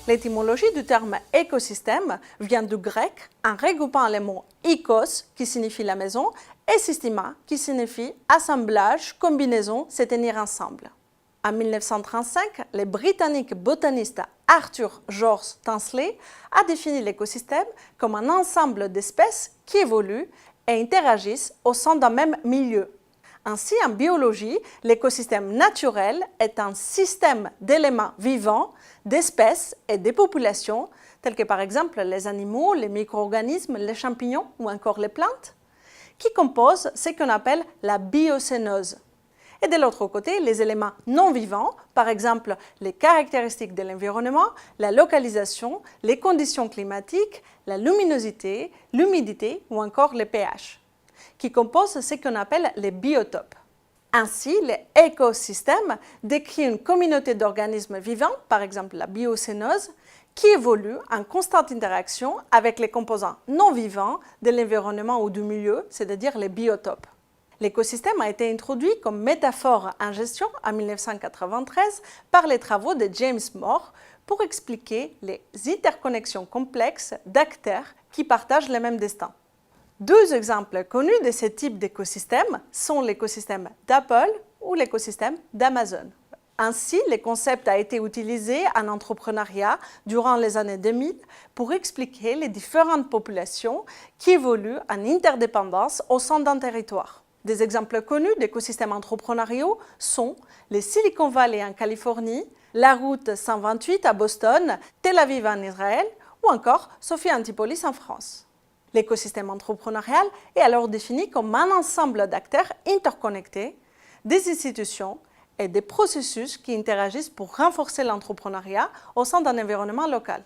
L'étymologie du terme écosystème vient du grec en regroupant les mots oikos, qui signifie la maison, et systema, qui signifie assemblage, combinaison, se tenir ensemble. En 1935, le britannique botaniste Arthur George Tansley a défini l'écosystème comme un ensemble d'espèces qui évoluent et interagissent au sein d'un même milieu. Ainsi, en biologie, l'écosystème naturel est un système d'éléments vivants, d'espèces et de populations, tels que par exemple les animaux, les micro-organismes, les champignons ou encore les plantes, qui composent ce qu'on appelle la biocénose. Et de l'autre côté, les éléments non vivants, par exemple les caractéristiques de l'environnement, la localisation, les conditions climatiques, la luminosité, l'humidité ou encore le pH, qui composent ce qu'on appelle les biotopes. Ainsi, l'écosystème décrit une communauté d'organismes vivants, par exemple la biocénose, qui évolue en constante interaction avec les composants non vivants de l'environnement ou du milieu, c'est-à-dire les biotopes. L'écosystème a été introduit comme métaphore en gestion en 1993 par les travaux de James Moore pour expliquer les interconnexions complexes d'acteurs qui partagent le même destin. Deux exemples connus de ce type d'écosystème sont l'écosystème d'Apple ou l'écosystème d'Amazon. Ainsi, le concept a été utilisé en entrepreneuriat durant les années 2000 pour expliquer les différentes populations qui évoluent en interdépendance au sein d'un territoire. Des exemples connus d'écosystèmes entrepreneuriaux sont les Silicon Valley en Californie, la route 128 à Boston, Tel Aviv en Israël ou encore Sophia Antipolis en France. L'écosystème entrepreneurial est alors défini comme un ensemble d'acteurs interconnectés, des institutions et des processus qui interagissent pour renforcer l'entrepreneuriat au sein d'un environnement local.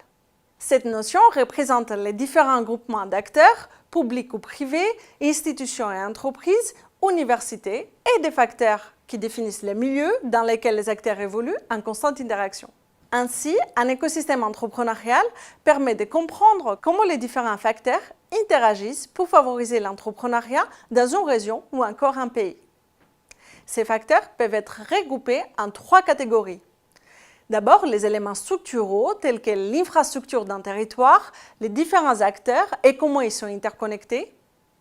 Cette notion représente les différents groupements d'acteurs, publics ou privés, institutions et entreprises, universités et des facteurs qui définissent les milieux dans lesquels les acteurs évoluent en constante interaction. Ainsi, un écosystème entrepreneurial permet de comprendre comment les différents facteurs interagissent pour favoriser l'entrepreneuriat dans une région ou encore un pays. Ces facteurs peuvent être regroupés en trois catégories. D'abord, les éléments structuraux tels que l'infrastructure d'un territoire, les différents acteurs et comment ils sont interconnectés.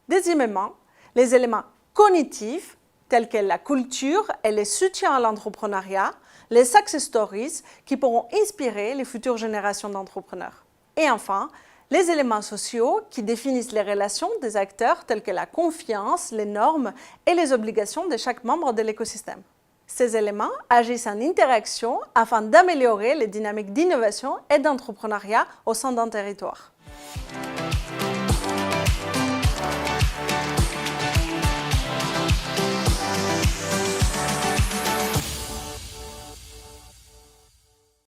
Deuxièmement, les éléments cognitifs tels que la culture et le soutien à l'entrepreneuriat, les success stories qui pourront inspirer les futures générations d'entrepreneurs. Et enfin, les éléments sociaux qui définissent les relations des acteurs tels que la confiance, les normes et les obligations de chaque membre de l'écosystème. Ces éléments agissent en interaction afin d'améliorer les dynamiques d'innovation et d'entrepreneuriat au sein d'un territoire.